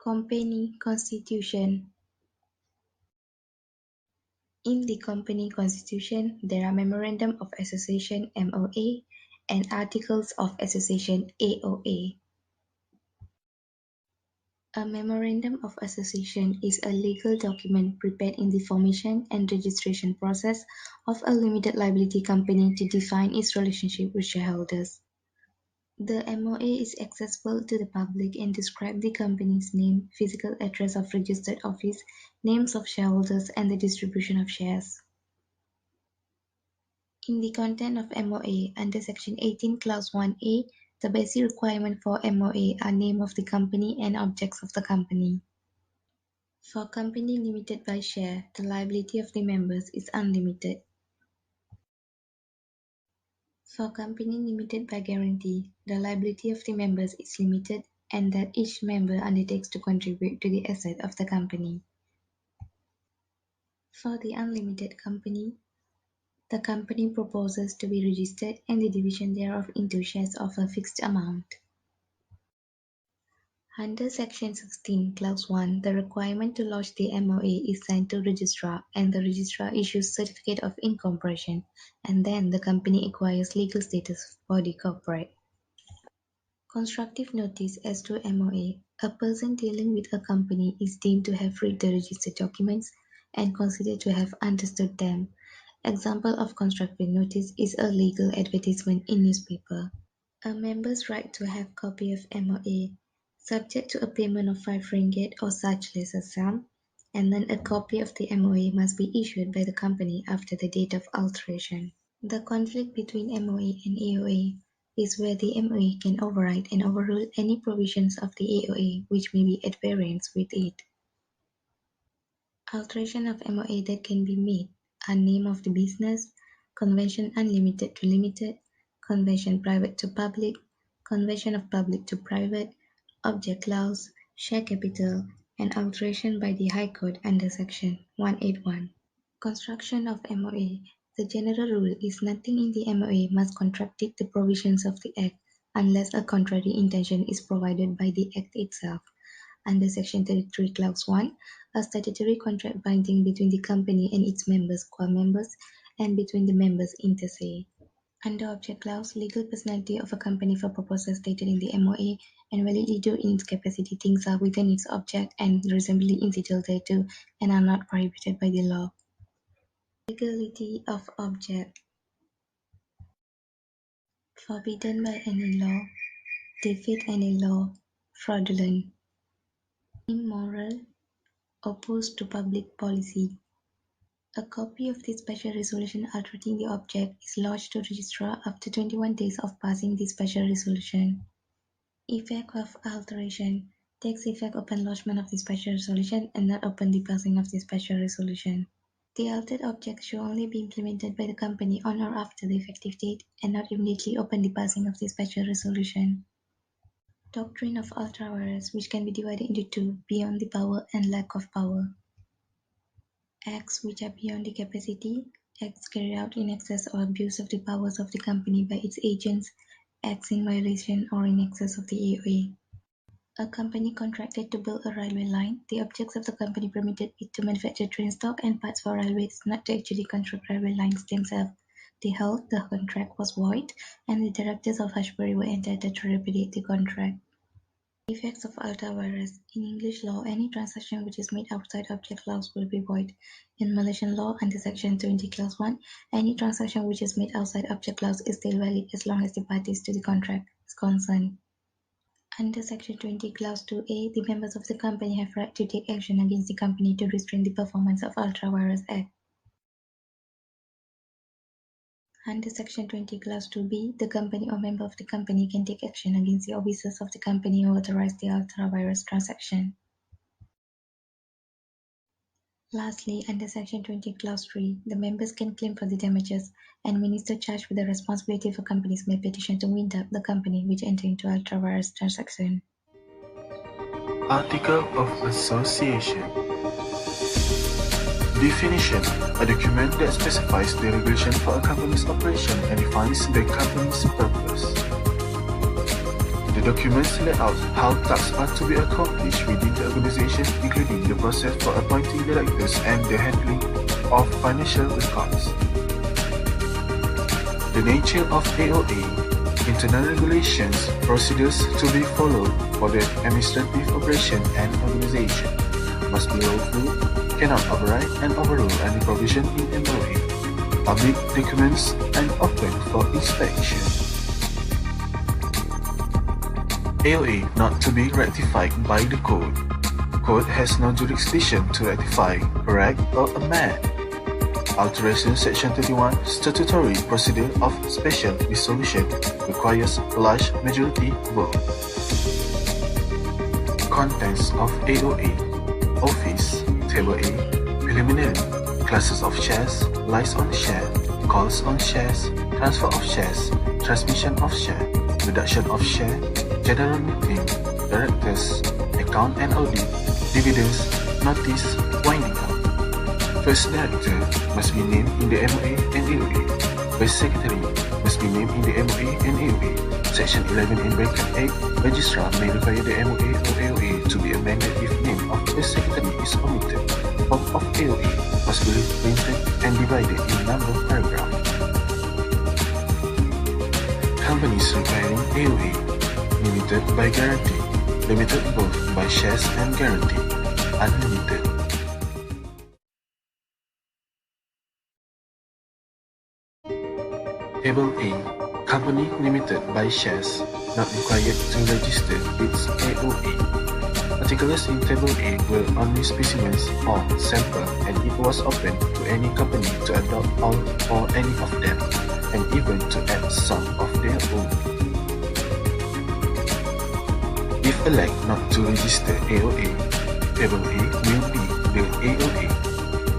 Company Constitution. In the company constitution, there are Memorandum of Association (MOA) and Articles of Association (AOA). A Memorandum of Association is a legal document prepared in the formation and registration process of a limited liability company to define its relationship with shareholders. The MOA is accessible to the public and describes the company's name, physical address of registered office, names of shareholders, and the distribution of shares. In the content of MOA, under Section 18, Clause 1A, the basic requirements for MOA are name of the company and objects of the company. For company limited by share, the liability of the members is unlimited. For company limited by guarantee, the liability of the members is limited and that each member undertakes to contribute to the asset of the company. For the unlimited company, the company proposes to be registered and the division thereof into shares of a fixed amount. Under Section 16, Clause 1, the requirement to lodge the MOA is sent to registrar and the registrar issues certificate of incorporation and then the company acquires legal status for the corporate. Constructive notice as to MOA. A person dealing with a company is deemed to have read the registered documents and considered to have understood them. Example of constructive notice is a legal advertisement in newspaper. A member's right to have copy of MOA, subject to a payment of 5 ringgit or such lesser sum, and then a copy of the MOA must be issued by the company after the date of alteration. The conflict between MOA and AOA is where the MOA can override and overrule any provisions of the AOA which may be at variance with it. Alteration of MOA that can be made are name of the business, conversion unlimited to limited, conversion private to public, conversion of public to private, object clause, share capital, and alteration by the High Court under Section 181. Construction of MOA. The general rule is nothing in the MOA must contradict the provisions of the Act unless a contrary intention is provided by the Act itself. Under Section 33, Clause 1, a statutory contract binding between the company and its members, qua members, and between the members inter se. Under Object Clause, legal personality of a company for purposes stated in the MOA and validly do in its capacity things are within its object and reasonably entitled thereto and are not prohibited by the law. Legality of object. Forbidden by any law, defeat any law, fraudulent. Immoral, opposed to public policy. A copy of the special resolution altering the object is lodged to registrar after 21 days of passing the special resolution. Effect of alteration takes effect upon lodgement of the special resolution and not upon the passing of the special resolution. The altered object should only be implemented by the company on or after the effective date and not immediately upon the passing of the special resolution. Doctrine of ultra vires, which can be divided into two, beyond the power and lack of power. Acts which are beyond the capacity, acts carried out in excess or abuse of the powers of the company by its agents, acts in violation or in excess of the AOA. A company contracted to build a railway line. The objects of the company permitted it to manufacture train stock and parts for railways, not to actually construct railway lines themselves. They held the contract was void, and the directors of Ashbury were entitled to repudiate the contract. Effects of ultra vires. In English law, any transaction which is made outside object clause will be void. In Malaysian law, under Section 20, Clause 1, any transaction which is made outside object clause is still valid as long as the parties to the contract is concerned. Under Section 20, Clause 2A, the members of the company have right to take action against the company to restrain the performance of Ultra Vires Act. Under Section 20, Clause 2B, the company or member of the company can take action against the officers of the company who authorize the ultra vires transaction. Lastly, under Section 20, Clause 3, the members can claim for the damages, and minister charged with the responsibility for companies may petition to wind up the company which enter into ultra vires transaction. Article of Association. Definition: a document that specifies the regulation for a company's operation and defines the company's purpose. The documents lay out how tasks are to be accomplished within the organization, including the process for appointing directors and the handling of financial records. The nature of AOA, internal regulations, procedures to be followed for the administrative operation and organization, must be lawful, cannot override and overrule any provision in MOA. Public documents and open for inspection. AOA not to be ratified by the Code. Code has no jurisdiction to ratify, correct, or amend. Alteration Section 31 Statutory Procedure of Special Resolution requires a large majority vote. Contents of AOA: Office, Table A, Preliminary, Classes of shares, Lies on share, Calls on shares, Transfer of shares, Transmission of share, Reduction of share, General meeting, Directors, Account and audit, Dividends, Notice, Winding up. First Director must be named in the MOA and AOA. First Secretary must be named in the MOA and AOA. Section 11 in bracket 8, Registrar may require the MOA or AOA to be amended if name of First Secretary is omitted. Form of AOA must be reprinted and divided in number paragraph. Companies requiring AOA: limited by guarantee, limited both by shares and guarantee, unlimited. Table A. Company limited by shares, not required to register its AOA. Particulars in Table A were only specimens or sample, and it was open to any company to adopt all or any of them, and even to add some of their own. If elect not to register AOA, Table A will be the AOA.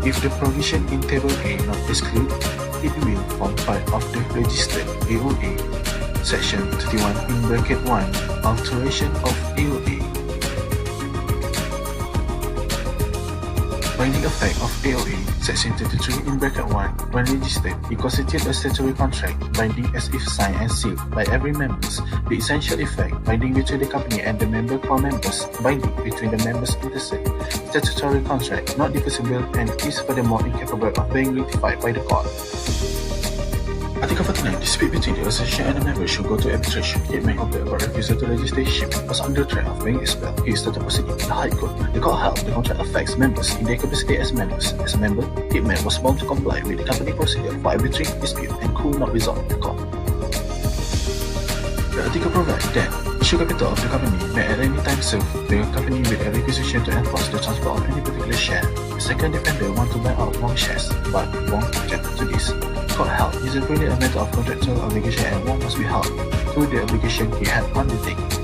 If the provision in Table A not exclude, it will form part of the registered AOA. Section 31 in bracket 1, Alteration of AOA. Binding effect of AOA, Section 33 in bracket 1, when registered, it constitutes a statutory contract, binding as if signed and sealed by every members. The essential effect, binding between the company and the member co-members, binding between the members intersect. Statutory contract, not divisible and is furthermore incapable of being ratified by the court. Article 49. Dispute between the association and the members should go to arbitration. It may complain about refusal to register his ship was under threat of being expelled. He started proceeding in the High Court. The court held the contract affects members in their capacity as members. As a member, Hitman was bound to comply with the company procedure for arbitrary dispute and could not resolve the court. The article provides that issue capital of the company may at any time serve the company with a requisition to enforce the transfer of any particular share. The second defendant want to buy out Wong shares, but Wong objected to this. Court held is really a matter of contractual obligation and Wong must be held to the obligation he had undertaken.